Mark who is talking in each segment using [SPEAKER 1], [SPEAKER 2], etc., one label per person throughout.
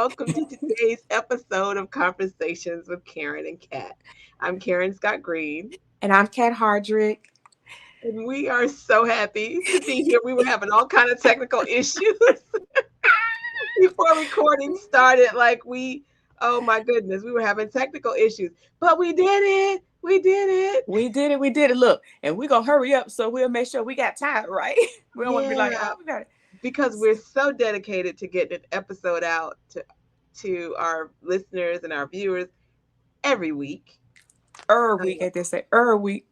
[SPEAKER 1] welcome to today's episode of Conversations with Karen and Kat. I'm Karen Scott Green,
[SPEAKER 2] And I'm Kat Hardrick.
[SPEAKER 1] and we are so happy to be here. We were having all kind of technical issues before recording started. Oh my goodness, we were having technical issues, but we did it. We did it.
[SPEAKER 2] We did it. We did it. Look, and we're going to hurry up so we'll make sure we got time, right? We don't want to be like,
[SPEAKER 1] Yeah,
[SPEAKER 2] oh, we got it.
[SPEAKER 1] because we're so dedicated to getting an episode out to our listeners and our viewers every week.
[SPEAKER 2] Week, as they say, week.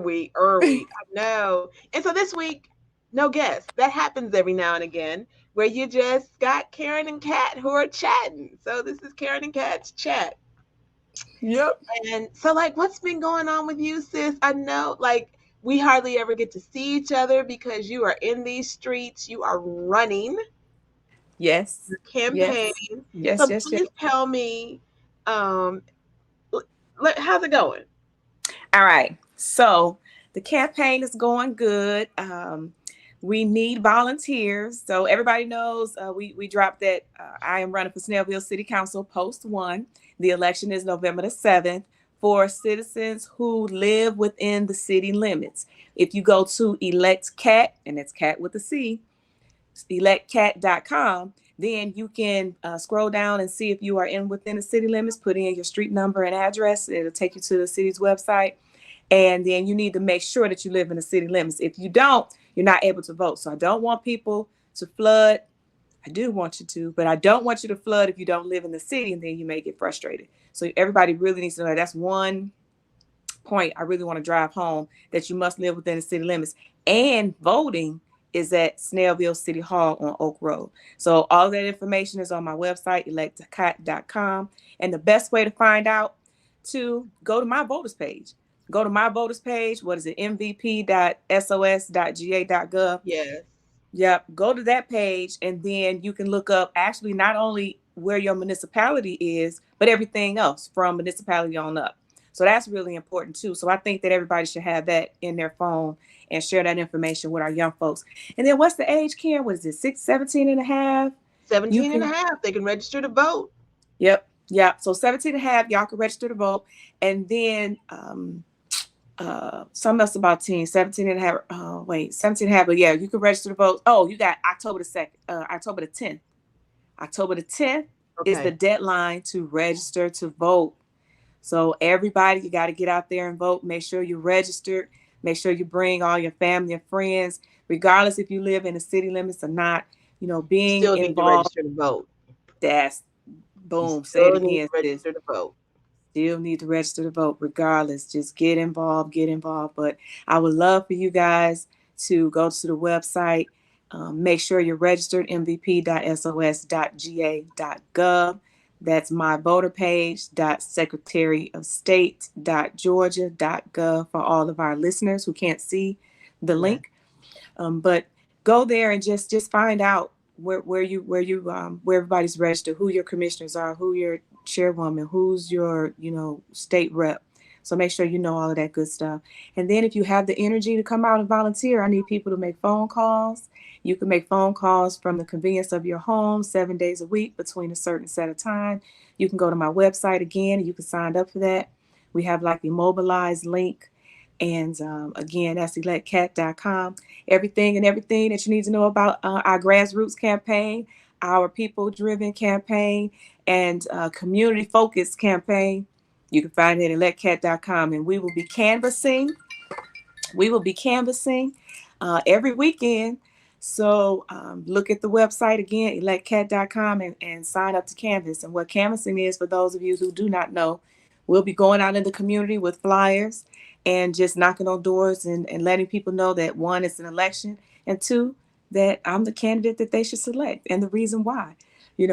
[SPEAKER 1] Week. I know. And so this week, no guest. That happens every now and again where you just got Karen and Kat who are chatting. So this is Karen and Kat's chat.
[SPEAKER 2] Yep.
[SPEAKER 1] And so, what's been going on with you, sis? I know, we hardly ever get to see each other because you are in these streets. You are running
[SPEAKER 2] Yes.
[SPEAKER 1] your
[SPEAKER 2] Yes.
[SPEAKER 1] campaign.
[SPEAKER 2] Yes,
[SPEAKER 1] So
[SPEAKER 2] yes, yes.
[SPEAKER 1] please tell me, um, how's it going?
[SPEAKER 2] All right. So the campaign is going good. We need volunteers. So everybody knows we dropped that I am running for Snellville City Council post 1. The election is November the 7th for citizens who live within the city limits. If you go to elect cat, and it's cat with a C, electcat.com, then you can scroll down and see if you are in within the city limits, put in your street number and address. It'll take you to the city's website. And then you need to make sure that you live in the city limits. If you don't, you're not able to vote. So I don't want people to flood. I do want you to, but I don't want you to flood if you don't live in the city, and then you may get frustrated. So everybody really needs to know that's one point I really want to drive home, that you must live within the city limits. And voting is at Snellville City Hall on Oak Road. So all that information is on my website, electcat.com. And the best way to find out, to go to my voters page. Go to my voters page. What is it? mvp.sos.ga.gov.
[SPEAKER 1] Yes.
[SPEAKER 2] Yep. Go to that page, and then you can look up actually not only where your municipality is, but everything else from municipality on up. So that's really important too. So I think that everybody should have that in their phone and share that information with our young folks. And then what's the age, Karen? What is it? 17 and a half? You
[SPEAKER 1] 17 and a
[SPEAKER 2] can,
[SPEAKER 1] half. They can register to vote.
[SPEAKER 2] yep. Yep. So 17 and a half, y'all can register to vote. And then, something else about teens, 17 and a half. Oh, wait, 17 and a half. But yeah, you can register to vote. Oh, you got October the 2nd, October the 10th. October the 10th is the
[SPEAKER 1] Okay.
[SPEAKER 2] deadline to register to vote. So everybody, you got to get out there and vote. Make sure you're registered. Make sure you bring all your family and friends, regardless if you live in the city limits or not.
[SPEAKER 1] You
[SPEAKER 2] Being
[SPEAKER 1] still need to
[SPEAKER 2] involved.
[SPEAKER 1] register to vote.
[SPEAKER 2] That's
[SPEAKER 1] You
[SPEAKER 2] boom. Say it
[SPEAKER 1] still need to
[SPEAKER 2] again, sis.
[SPEAKER 1] register to vote.
[SPEAKER 2] Still need to register to vote, regardless. Just get involved, get involved. But I would love for you guys to go to the website. Make sure you're registered, mvp.sos.ga.gov. That's my voter page, secretary of state.georgia.gov for all of our listeners who can't see the
[SPEAKER 1] Yeah.
[SPEAKER 2] link. But go there and just find out where everybody's registered, who your commissioners are, who your chairwoman, who's your state rep. So make sure you know all of that good stuff. And then if you have the energy to come out and volunteer, I need people to make phone calls. You can make phone calls from the convenience of your home 7 days a week between a certain set of time. You can go to my website again and you can sign up for that. We have like the mobilized link. And again, that's electcat.com. Everything that you need to know about our grassroots campaign, our people driven campaign, and community focused campaign. You can find it at electcat.com. And we will be canvassing. We will be canvassing every weekend. So look at the website again, electcat.com, and sign up to canvass. And what canvassing is, for those of you who do not know, we'll be going out in the community with flyers and just knocking on doors and letting people know that, one, it's an election, and two, that I'm the candidate that they should select and the reason why.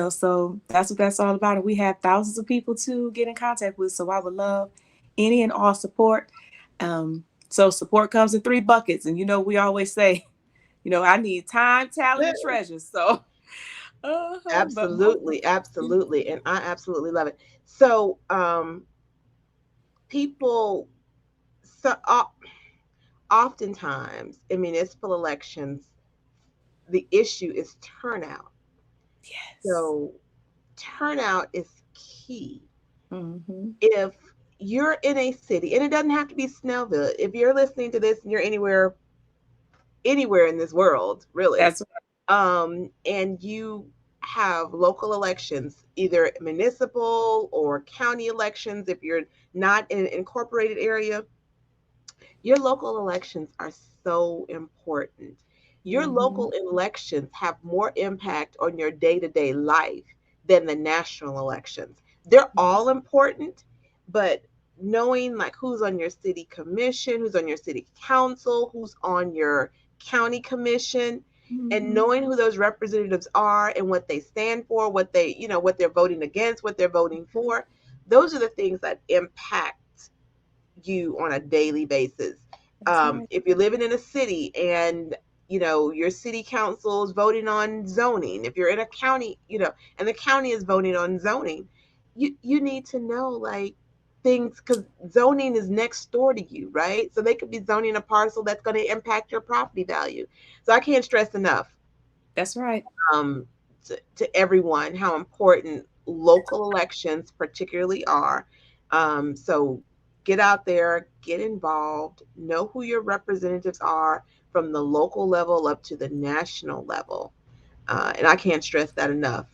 [SPEAKER 2] So that's what that's all about. And we have thousands of people to get in contact with. So I would love any and all support. So support comes in 3 buckets. And we always say, I need time, talent,
[SPEAKER 1] Yeah.
[SPEAKER 2] and treasure. So, but most,
[SPEAKER 1] Absolutely, absolutely. And I absolutely love it. So, people, so oftentimes in municipal elections, the issue is turnout.
[SPEAKER 2] yes,
[SPEAKER 1] So, turnout is key.
[SPEAKER 2] Mm-hmm.
[SPEAKER 1] If you're in a city, and it doesn't have to be Snellville, if you're listening to this and you're anywhere in this world, really,
[SPEAKER 2] That's
[SPEAKER 1] and you have local elections, either municipal or county elections, if you're not in an incorporated area, your local elections are so important. Your
[SPEAKER 2] mm-hmm.
[SPEAKER 1] local elections have more impact on your day to day life than the national elections. They're all important, but knowing like who's on your city commission, who's on your city council, who's on your county commission, and
[SPEAKER 2] Mm-hmm.
[SPEAKER 1] knowing who those representatives are and what they stand for, what they're voting against, what they're voting for, those are the things that impact you on a daily basis.
[SPEAKER 2] That's right.
[SPEAKER 1] If you're living in a city and your city council is voting on zoning, if you're in a county, and the county is voting on zoning, you need to know like things, because zoning is next door to you, right? So they could be zoning a parcel that's going to impact your property value. So I can't stress enough,
[SPEAKER 2] That's right.
[SPEAKER 1] um, to everyone how important local elections particularly are. So get out there, get involved, know who your representatives are from the local level up to the national level. And I can't stress that enough.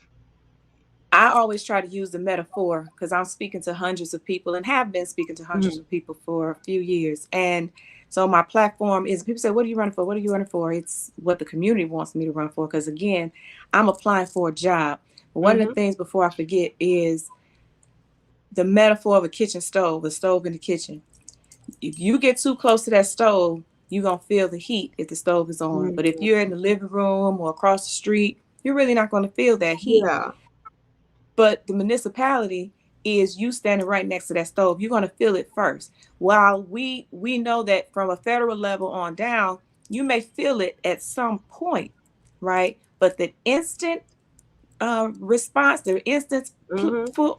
[SPEAKER 2] I always try to use the metaphor because I'm speaking to hundreds of people and have been speaking to hundreds
[SPEAKER 1] Mhm.
[SPEAKER 2] of people for a few years. And so my platform is people say, what are you running for? What are you running for? It's what the community wants me to run for. Because again, I'm applying for a job. But one of the
[SPEAKER 1] Mhm.
[SPEAKER 2] things before I forget is the metaphor of a kitchen stove, a stove in the kitchen. If you get too close to that stove, you're going to feel the heat if the stove is on. But if
[SPEAKER 1] Mhm.
[SPEAKER 2] you're in the living room or across the street, you're really not going to feel that heat.
[SPEAKER 1] Yeah.
[SPEAKER 2] But the municipality is you standing right next to that stove. You're going to feel it first. While we know that from a federal level on down, you may feel it at some point, right? But the instant response, the instant
[SPEAKER 1] Mhm.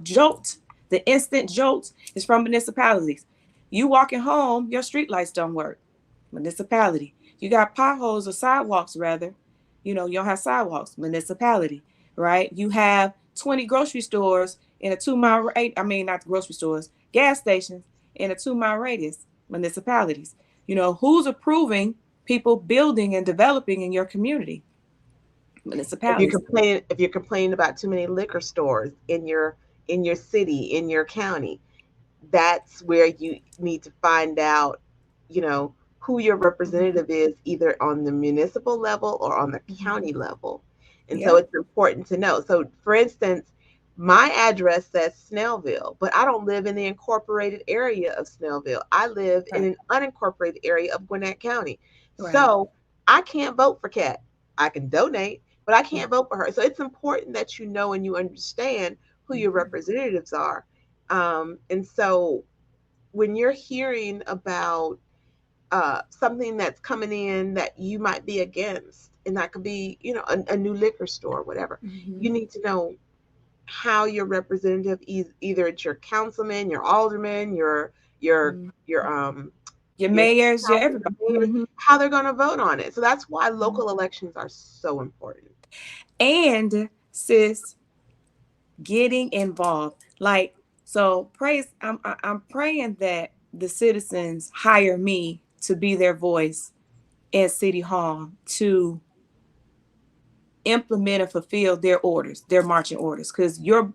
[SPEAKER 2] jolt, the instant jolt is from municipalities. You walking home, your street lights don't work. Municipality. You got potholes or sidewalks, rather. You don't have sidewalks. Municipality, right? You have 20 grocery stores in a 2 mile radius. I mean, not the grocery stores, gas stations in a 2 mile radius. Municipalities. Who's approving people building and developing in your community? Municipalities.
[SPEAKER 1] If you're complaining about too many liquor stores in your city, in your county, that's where you need to find out, who your
[SPEAKER 2] Mm-hmm.
[SPEAKER 1] representative is, either on the municipal level or on the
[SPEAKER 2] Mm-hmm.
[SPEAKER 1] county level. And so
[SPEAKER 2] Yep.
[SPEAKER 1] it's important to know. So, for instance, my address says Snellville, but I don't live in the incorporated area of Snellville. I live in
[SPEAKER 2] Right.
[SPEAKER 1] an unincorporated area of Gwinnett County.
[SPEAKER 2] Right.
[SPEAKER 1] So I can't vote for Kat. I can donate, but I
[SPEAKER 2] Mm-hmm.
[SPEAKER 1] can't vote for her. So it's important that you know and you understand who your representatives are. And so when you're hearing about something that's coming in that you might be against, and that could be, a new liquor store, whatever,
[SPEAKER 2] Mm-hmm.
[SPEAKER 1] you need to know how your representative is, either it's your councilman, your alderman, your
[SPEAKER 2] Mm-hmm.
[SPEAKER 1] your
[SPEAKER 2] Your
[SPEAKER 1] your city
[SPEAKER 2] mayors, your
[SPEAKER 1] council,
[SPEAKER 2] everybody.
[SPEAKER 1] your mayors,
[SPEAKER 2] Mm-hmm.
[SPEAKER 1] how they're going to vote on it. So that's why
[SPEAKER 2] Mm-hmm.
[SPEAKER 1] local elections are so important.
[SPEAKER 2] And sis, getting involved. Like, so praise. I'm praying that the citizens hire me to be their voice at City Hall to implement and fulfill their orders, their marching orders, because your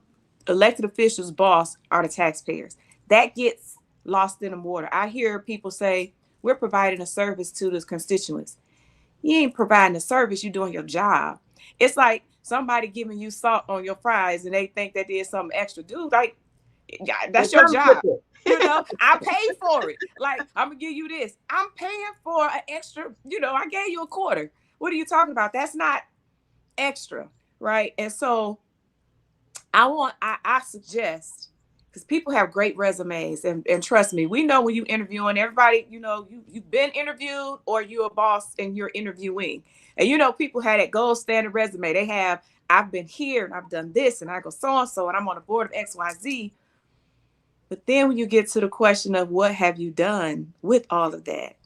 [SPEAKER 2] elected officials' boss are the taxpayers. That gets lost in the water. I hear people say, we're providing a service to the constituents. You ain't providing a service, you're doing your job. It's like somebody giving you salt on your fries and they think that there's something extra. Dude, like, yeah,
[SPEAKER 1] Well,
[SPEAKER 2] that's your
[SPEAKER 1] come flip
[SPEAKER 2] job.
[SPEAKER 1] it.
[SPEAKER 2] I paid for it. Like, I'm gonna give you this. I'm paying for an extra, I gave you a quarter. What are you talking about? That's not extra, right? And so I suggest, because people have great resumes, and trust me, we know when you interviewing everybody, you've been interviewed or you're a boss and you're interviewing. And people have that gold standard resume. They have, I've been here and I've done this and I go so and so and I'm on the board of XYZ. But then when you get to the question of what have you done with all of that,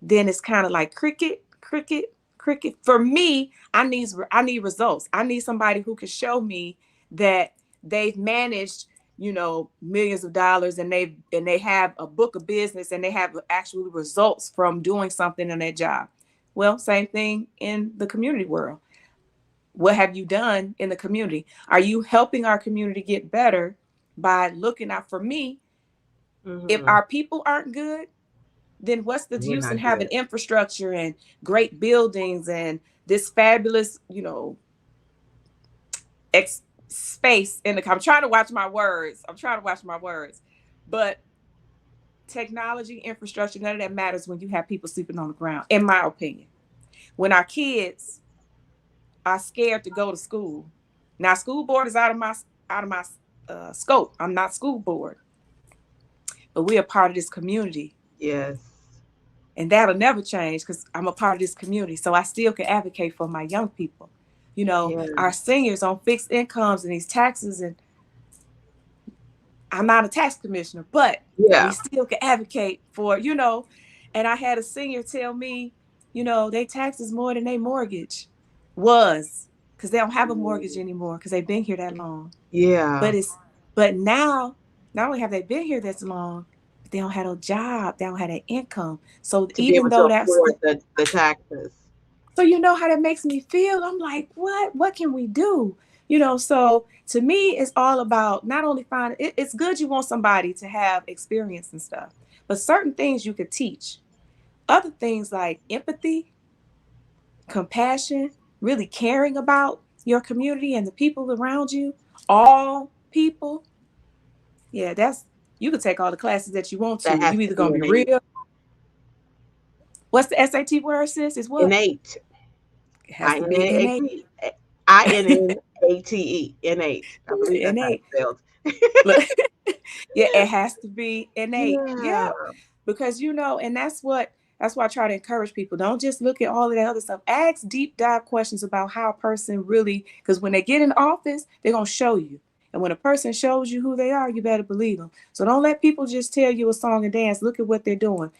[SPEAKER 2] then it's kind of like cricket, cricket. cricket. For me, I need results. I need somebody who can show me that they've managed, millions of dollars, and they have a book of business, and they have actual results from doing something in their job. Well, same thing in the community world. What have you done in the community? Are you helping our community get better by looking out? For me, if
[SPEAKER 1] Mm-hmm.
[SPEAKER 2] our people aren't good, then what's the
[SPEAKER 1] We're
[SPEAKER 2] use in
[SPEAKER 1] not
[SPEAKER 2] having
[SPEAKER 1] good.
[SPEAKER 2] infrastructure and great buildings and this fabulous, space in the? I'm trying to watch my words. But technology, infrastructure, none of that matters when you have people sleeping on the ground, in my opinion. When our kids are scared to go to school. Now, school board is out of my scope. I'm not school board, but we are part of this community,
[SPEAKER 1] Yes.
[SPEAKER 2] and that'll never change because I'm a part of this community. So I still can advocate for my young people. Our
[SPEAKER 1] Yes.
[SPEAKER 2] seniors on fixed incomes and these taxes, and I'm not a tax commissioner, but we
[SPEAKER 1] Yeah.
[SPEAKER 2] still can advocate for. And I had a senior tell me, they taxes more than they mortgage was, because they don't have a mortgage
[SPEAKER 1] Mm.
[SPEAKER 2] anymore because they've been here that long.
[SPEAKER 1] Yeah.
[SPEAKER 2] But now, not only have they been here this long, but they don't have a job, they don't have an income. So
[SPEAKER 1] To be
[SPEAKER 2] even
[SPEAKER 1] able to
[SPEAKER 2] though that's
[SPEAKER 1] afford the taxes.
[SPEAKER 2] so you know how that makes me feel. I'm like, what? What can we do? So to me, it's all about not only finding it's good you want somebody to have experience and stuff, but certain things you could teach. Other things like empathy, compassion, really caring about your community and the people around you, all people. Yeah, that's you could take all the classes that you want
[SPEAKER 1] That
[SPEAKER 2] to.
[SPEAKER 1] has
[SPEAKER 2] You
[SPEAKER 1] to
[SPEAKER 2] either
[SPEAKER 1] be
[SPEAKER 2] gonna be
[SPEAKER 1] innate.
[SPEAKER 2] real. What's the SAT word, sis? Is what?
[SPEAKER 1] Innate.
[SPEAKER 2] It has to be innate.
[SPEAKER 1] INNATE. INNATE. Innate. I believe that's how it's
[SPEAKER 2] Innate.
[SPEAKER 1] spelled.
[SPEAKER 2] Look, yeah, it has to be innate. Yeah,
[SPEAKER 1] Yeah.
[SPEAKER 2] because and that's why I try to encourage people. Don't just look at all of that other stuff. Ask deep dive questions about how a person really, because when they get in office, they're gonna show you. And when a person shows you who they are, you better believe them. So don't let people just tell you a song and dance. Look at what they're doing.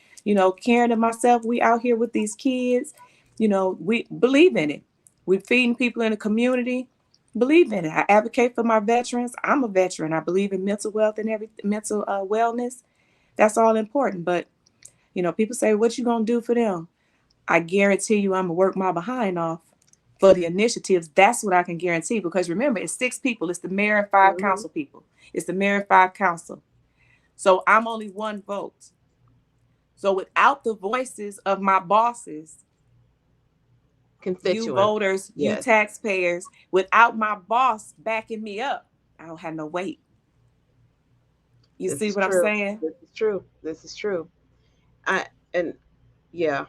[SPEAKER 2] Karen and myself, we out here with these kids. We believe in it. We're feeding people in the community. Believe in it. I advocate for my veterans. I'm a veteran. I believe in mental wealth and every mental wellness. That's all important. But people say, "What you gonna do for them?" I guarantee you, I'm gonna work my behind off for the initiatives. That's what I can guarantee. Because remember, it's 6 people. It's the mayor and 5
[SPEAKER 1] Hmm.
[SPEAKER 2] council people. It's the mayor and 5 council. So I'm only one vote. So without the voices of my bosses, you
[SPEAKER 1] Constituents.
[SPEAKER 2] voters, you
[SPEAKER 1] Yes.
[SPEAKER 2] taxpayers, without my boss backing me up, I don't have no weight. You
[SPEAKER 1] This
[SPEAKER 2] see
[SPEAKER 1] is
[SPEAKER 2] what I'm
[SPEAKER 1] true.
[SPEAKER 2] saying?
[SPEAKER 1] This is true. This is true. I and yeah,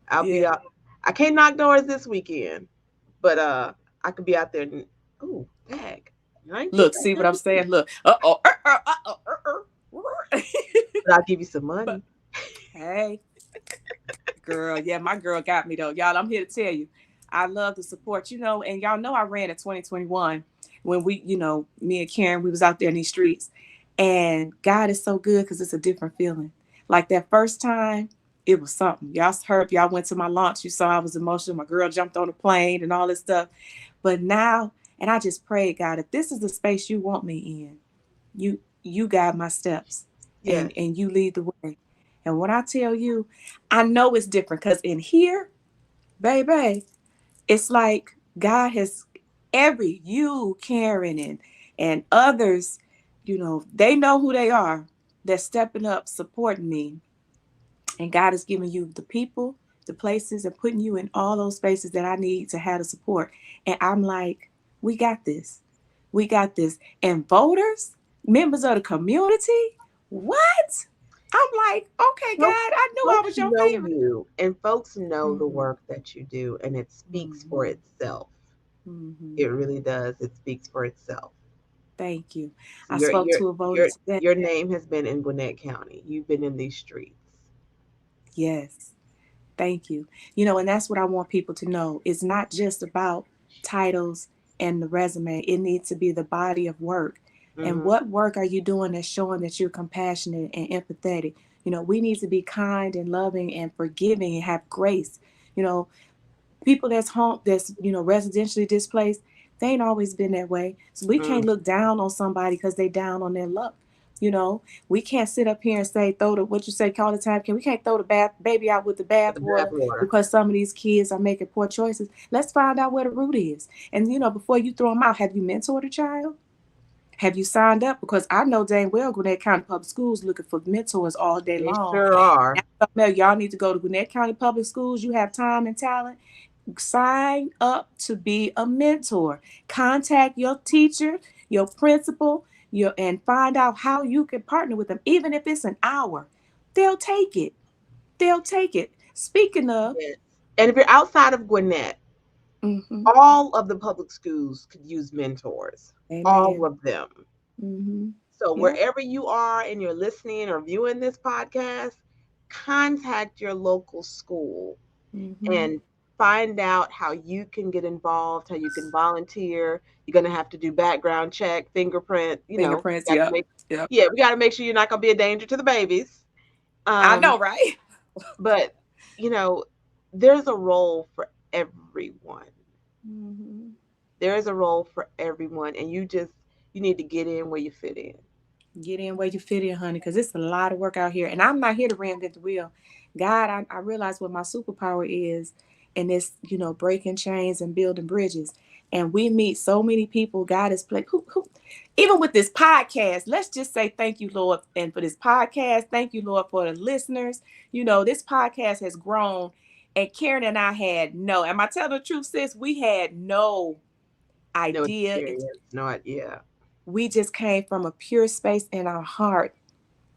[SPEAKER 1] I'll be
[SPEAKER 2] Yeah.
[SPEAKER 1] out. I can't knock doors this weekend, but I could be out there. Ooh, dag. 19.
[SPEAKER 2] Look, see what I'm saying? Look. Uh-oh.
[SPEAKER 1] But I'll give you some
[SPEAKER 2] But
[SPEAKER 1] money.
[SPEAKER 2] hey, girl, yeah, my girl got me though. Y'all, I'm here to tell you. I love the support, and y'all know I ran in 2021 when me and Karen, we was out there in these streets. And God is so good because it's a different feeling. Like that first time, it was something. Y'all heard, y'all went to my launch, you saw I was emotional. My girl jumped on the plane and all this stuff. But now, and I just prayed, God, if this is the space you want me in, you guide my steps,
[SPEAKER 1] Yes.
[SPEAKER 2] and you lead the way. And when I tell you, I know it's different because in here, baby, it's like God has every you, Karen, and others, they know who they are. They're stepping up, supporting me. And God is giving you the people, the places, and putting you in all those spaces that I need to have the support. And I'm like, we got this. We got this. And voters, members of the community, what? I'm like, okay, God,
[SPEAKER 1] Folks,
[SPEAKER 2] I knew I
[SPEAKER 1] folks
[SPEAKER 2] was your
[SPEAKER 1] know
[SPEAKER 2] favorite.
[SPEAKER 1] you, and folks know the
[SPEAKER 2] Mm-hmm.
[SPEAKER 1] work that you do, and it speaks for
[SPEAKER 2] Mm-hmm.
[SPEAKER 1] itself.
[SPEAKER 2] Mm-hmm.
[SPEAKER 1] It really does. It speaks for itself.
[SPEAKER 2] Thank you.
[SPEAKER 1] So
[SPEAKER 2] I spoke to a voter today.
[SPEAKER 1] your name has been in Gwinnett County. You've been in these streets.
[SPEAKER 2] Yes. Thank you. And that's what I want people to know. It's not just about titles and the resume. It needs to be the body of work. And
[SPEAKER 1] Hmm.
[SPEAKER 2] what work are you doing that's showing that you're compassionate and empathetic? We need to be kind and loving and forgiving and have grace. You know, People that's home, that's, residentially displaced, they ain't always been that way. So we can't look down on somebody because they down on their luck. We can't sit up here and say, what you say all the time, we can't throw the baby out with the
[SPEAKER 1] With the
[SPEAKER 2] bathwater
[SPEAKER 1] bathwater.
[SPEAKER 2] because some of these kids are making poor choices. Let's find out where the root is. And, before you throw them out, have you mentored a child? Have you signed up? Because I know dang well Gwinnett County Public Schools looking for mentors all day
[SPEAKER 1] They
[SPEAKER 2] long.
[SPEAKER 1] sure are.
[SPEAKER 2] Now, y'all need to go to Gwinnett County Public Schools. You have time and talent. Sign up to be a mentor. Contact your teacher, your principal, and find out how you can partner with them. Even if it's an hour, they'll take it. They'll take it. Speaking of,
[SPEAKER 1] Yes. And if you're outside of Gwinnett,
[SPEAKER 2] mm-hmm,
[SPEAKER 1] all of the public schools could use mentors. All
[SPEAKER 2] amen.
[SPEAKER 1] of them.
[SPEAKER 2] Mm-hmm.
[SPEAKER 1] So
[SPEAKER 2] Yeah.
[SPEAKER 1] wherever you are and you're listening or viewing this podcast, contact your local school
[SPEAKER 2] Mm-hmm.
[SPEAKER 1] and find out how you can get involved, how you can volunteer. You're going to have to do background check, fingerprint,
[SPEAKER 2] Fingerprints.
[SPEAKER 1] got to
[SPEAKER 2] Yep.
[SPEAKER 1] make,
[SPEAKER 2] Yep.
[SPEAKER 1] yeah, we got to make sure you're not going to be a danger to the babies.
[SPEAKER 2] I know, right?
[SPEAKER 1] But, you know, there's a role for everyone.
[SPEAKER 2] Mm-hmm.
[SPEAKER 1] There is a role for everyone, and you need to get in where you fit in.
[SPEAKER 2] Get in where you fit in, honey, because it's a lot of work out here. And I'm not here to reinvent the wheel. God, I realize what my superpower is, and it's, breaking chains and building bridges. And we meet so many people. God has played, even with this podcast, let's just say thank you, Lord. And for this podcast, thank you, Lord, for the listeners. This podcast has grown. And Karen and I am I telling the truth, sis? We had no
[SPEAKER 1] No
[SPEAKER 2] idea.
[SPEAKER 1] experience, no idea.
[SPEAKER 2] We just came from a pure space in our heart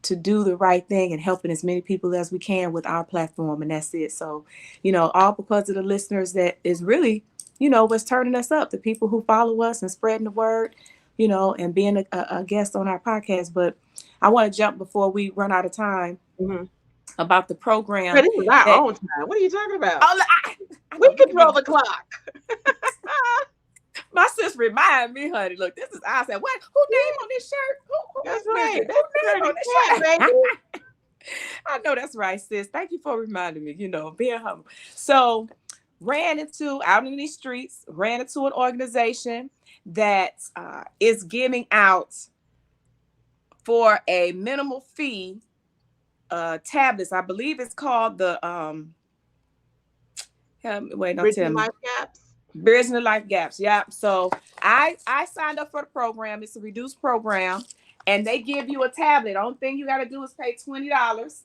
[SPEAKER 2] to do the right thing and helping as many people as we can with our platform. And that's it. So, all because of the listeners that is really, what's turning us up, the people who follow us and spreading the word, and being a guest on our podcast. But I want to jump before we run out of time about the program.
[SPEAKER 1] But it was our own time. What are you talking about?
[SPEAKER 2] Oh,
[SPEAKER 1] we control the clock.
[SPEAKER 2] My sis remind me, honey. Look, this is I said, what? Who name on this shirt?
[SPEAKER 1] That's right.
[SPEAKER 2] Who name on this shirt,
[SPEAKER 1] baby?
[SPEAKER 2] I know that's right, sis. Thank you for reminding me. Being humble. So, out in these streets, ran into an organization that is giving out for a minimal fee tablets. I believe it's called the
[SPEAKER 1] Bridging Life Gaps.
[SPEAKER 2] Bridging Life Gaps. Yeah. So I signed up for the program. It's a reduced program, and they give you a tablet. The only thing you got to do is pay $20,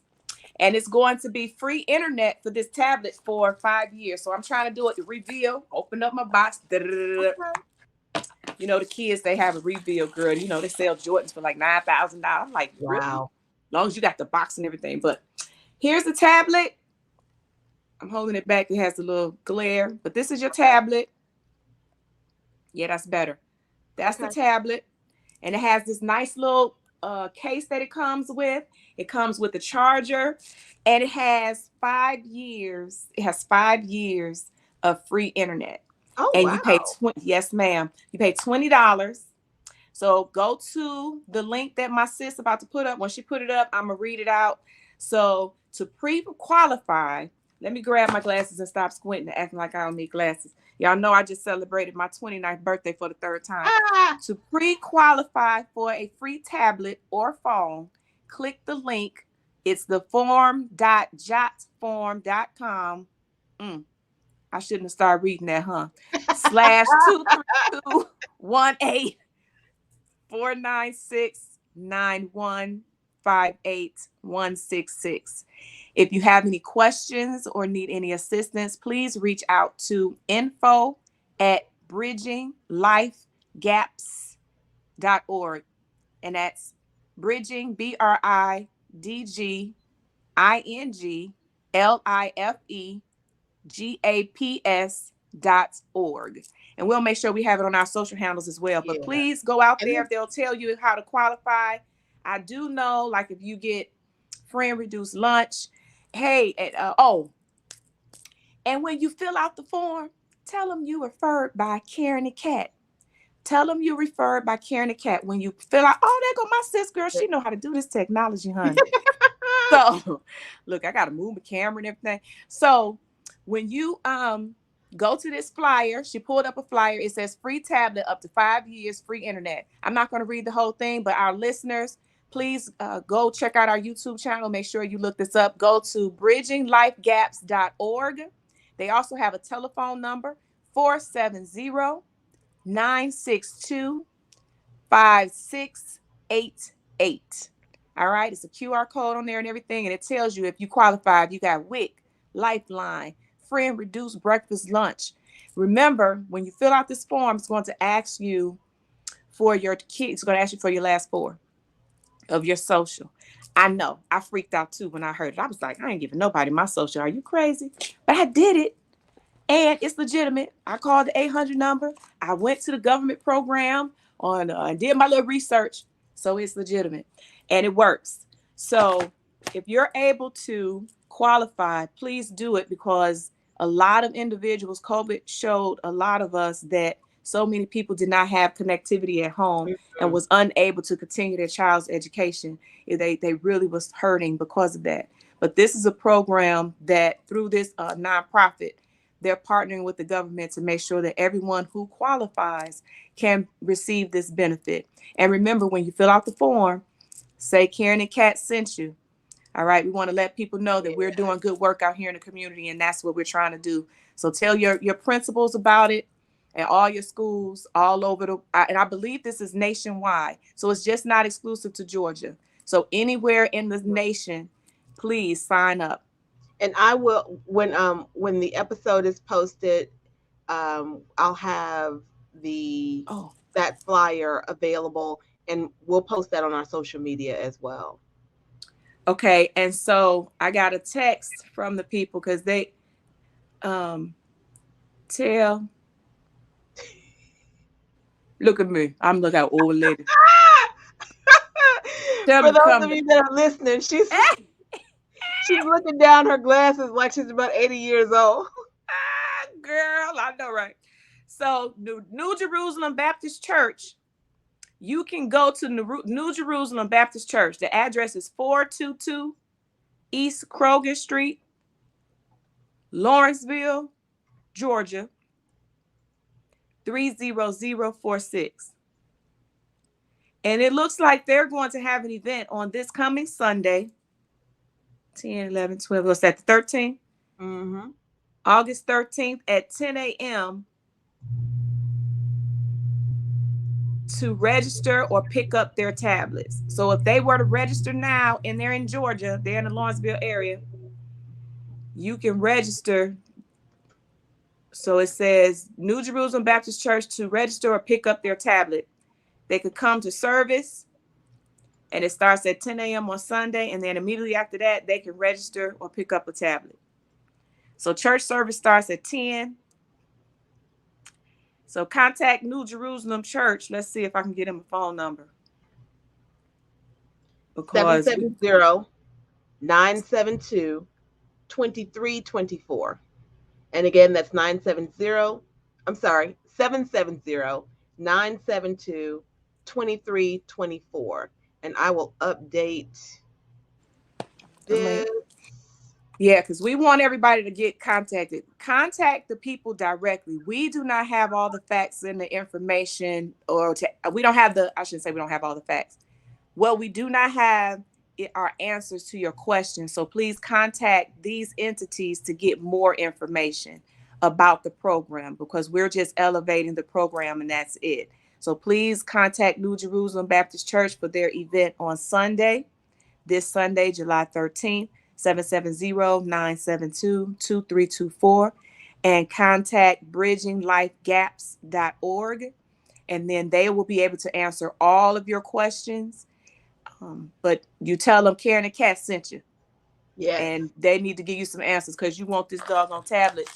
[SPEAKER 2] and it's going to be free internet for this tablet for 5 years. So I'm trying to do it. The reveal. Open up my box. Okay. The kids, they have a reveal, girl. They sell Jordans for like $9,000. I'm like, wow. Really? As long as you got the box and everything. But here's the tablet. I'm holding it back. It has a little glare, but this is your tablet. Yeah, that's better. That's the tablet. And it has this nice little case that it comes with. It comes with a charger, and it has 5 years. It has 5 years of free internet.
[SPEAKER 1] Oh,
[SPEAKER 2] and
[SPEAKER 1] wow.
[SPEAKER 2] You pay yes, ma'am. You pay $20. So go to the link that my sis about to put up. When she put it up, I'm gonna read it out. So to pre-qualify, let me grab my glasses and stop squinting and acting like I don't need glasses. Y'all know I just celebrated my 29th birthday for the 3rd time. To pre-qualify for a free tablet or phone, click the link. It's the form.jotform.com. I shouldn't have started reading that, huh? /23218-496-9158-166. If you have any questions or need any assistance, please reach out to info@bridginglifegaps.org. And that's bridging, BRIDGINGLIFEGAPS.org. And we'll make sure we have it on our social handles as well. But please go out there. They'll tell you how to qualify. I do know, like if you get friend reduced lunch, hey, and when you fill out the form, tell them you referred by Karen and Kat. Tell them you referred by Karen and Kat. When you fill out, there go my sis girl. She know how to do this technology, honey. So, look, I got to move the camera and everything. So, when you go to this flyer. She pulled up a flyer. It says free tablet up to 5 years, free internet. I'm not going to read the whole thing, but our listeners, please go check out our YouTube channel. Make sure you look this up. Go to bridginglifegaps.org. They also have a telephone number, 470-962-5688. All right. It's a QR code on there and everything. And it tells you if you qualify, if you got WIC, Lifeline, free and reduced breakfast lunch. Remember, when you fill out this form, it's going to ask you for your kids. It's going to ask you for your last four of your social. I know. I freaked out too when I heard it. I was like, I ain't giving nobody my social. Are you crazy? But I did it. And it's legitimate. I called the 800 number. I went to the government program and did my little research. So it's legitimate and it works. So if you're able to qualify, please do it, because a lot of individuals, COVID showed a lot of us that so many people did not have connectivity at home and was unable to continue their child's education. They really was hurting because of that. But this is a program that through this nonprofit, they're partnering with the government to make sure that everyone who qualifies can receive this benefit. And remember, when you fill out the form, say Karen and Kat sent you. All right. We want to let people know that we're doing good work out here in the community, and that's what we're trying to do. So tell your principals about it and all your schools all over and I believe this is nationwide. So it's just not exclusive to Georgia. So anywhere in the nation, please sign up.
[SPEAKER 1] And I will, when the episode is posted, I'll have that flyer available, and we'll post that on our social media as well.
[SPEAKER 2] Okay. And so I got a text from the people because they tell. Look at me. I'm looking at old lady.
[SPEAKER 1] For those of you that are listening, she's looking down her glasses like she's about 80 years old.
[SPEAKER 2] Girl, I know, right? So New Jerusalem Baptist Church, you can go to New Jerusalem Baptist Church. The address is 422 East Kroger Street, Lawrenceville, Georgia, 30046. And it looks like they're going to have an event on this coming Sunday, 10, 11, 12. What's that, the 13th?
[SPEAKER 1] Mm-hmm.
[SPEAKER 2] August 13th at 10 a.m. to register or pick up their tablets. So if they were to register now and they're in Georgia, they're in the Lawrenceville area, you can register. So it says New Jerusalem Baptist Church to register or pick up their tablet. They could come to service, and it starts at 10 a.m. on Sunday. And then immediately after that, they can register or pick up a tablet. So church service starts at 10. So contact New Jerusalem Church. Let's see if I can get him a phone number.
[SPEAKER 1] 770-972-2324. And again, that's 770-972-2324. And I will update this.
[SPEAKER 2] Yeah, because we want everybody to get contacted. Contact the people directly. We do not have all the facts and the information, we don't have I shouldn't say we don't have all the facts. What we do not have are answers to your questions. So please contact these entities to get more information about the program, because we're just elevating the program and that's it. So please contact New Jerusalem Baptist Church for their event on Sunday, this Sunday, July 13th. 770-972-2324, and contact bridginglifegaps.org, and then they will be able to answer all of your questions. But you tell them Karen and Kat sent you.
[SPEAKER 1] Yeah.
[SPEAKER 2] And they need to give you some answers, because you want this doggone tablet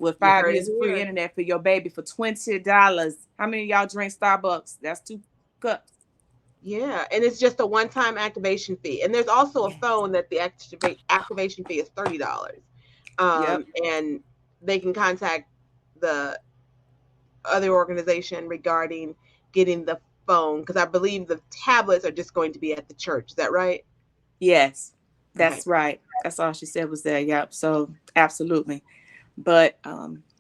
[SPEAKER 2] with 5 years of free internet for your baby for $20. How many of y'all drink Starbucks? That's 2 cups.
[SPEAKER 1] Yeah, and it's just a one-time activation fee. And there's also a phone that the activation fee is $30. And they can contact the other organization regarding getting the phone, because I believe the tablets are just going to be at the church. Is that right?
[SPEAKER 2] Yes, that's right. That's all she said was there. Yep. So absolutely. But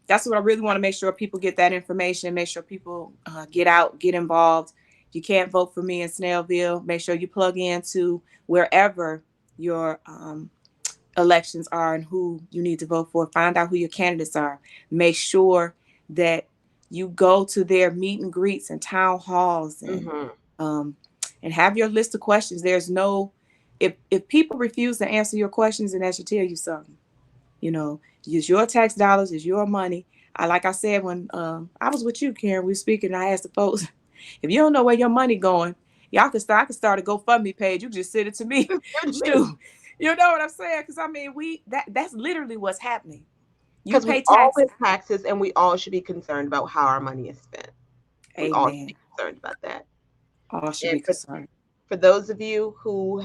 [SPEAKER 2] That's what I really want to make sure people get that information. Make sure people get out, get involved. If you can't vote for me in Snellville, make sure you plug into wherever your elections are and who you need to vote for. Find out who your candidates are. Make sure that you go to their meet and greets and town halls um, and have your list of questions. There's no, if people refuse to answer your questions, then that should tell you something. You know, use your tax dollars, it's your money. Like I said, when I was with you, Karen, we were speaking, and I asked the folks, if you don't know where your money going, y'all can start. I can start a GoFundMe page. You can just send it to me. Shoot, you know what I'm saying? Because I mean, that's literally what's happening. You
[SPEAKER 1] Because we
[SPEAKER 2] pay
[SPEAKER 1] all pay
[SPEAKER 2] taxes.
[SPEAKER 1] taxes, and we all should be concerned about how our money is spent. We all should
[SPEAKER 2] Amen.
[SPEAKER 1] be concerned about that.
[SPEAKER 2] All should
[SPEAKER 1] And
[SPEAKER 2] be concerned.
[SPEAKER 1] for those of you who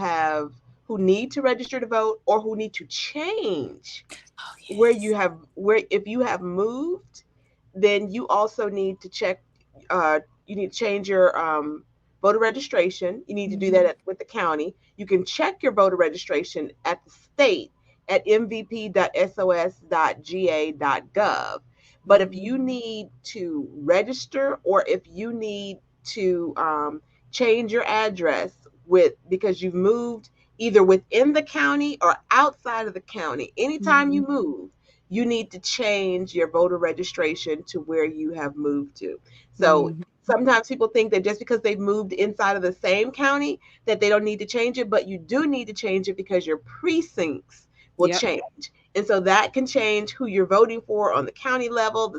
[SPEAKER 1] need to register to vote or who need to change
[SPEAKER 2] Oh
[SPEAKER 1] where
[SPEAKER 2] yes.
[SPEAKER 1] where if you have moved, then you also need to check. You need to change your voter registration. You need to do that
[SPEAKER 2] Mm-hmm.
[SPEAKER 1] with the county. You can check your voter registration at the state at mvp.sos.ga.gov. But if
[SPEAKER 2] Mm-hmm.
[SPEAKER 1] you need to register or if you need to change your address with because you've moved either within the county or outside of the county, anytime
[SPEAKER 2] Mm-hmm.
[SPEAKER 1] you move, you need to change your voter registration to where you have moved to. So
[SPEAKER 2] Mm-hmm.
[SPEAKER 1] sometimes people think that just because they've moved inside of the same county that they don't need to change it, but you do need to change it because your precincts will
[SPEAKER 2] Yep.
[SPEAKER 1] change. And so that can change who you're voting for on the county level,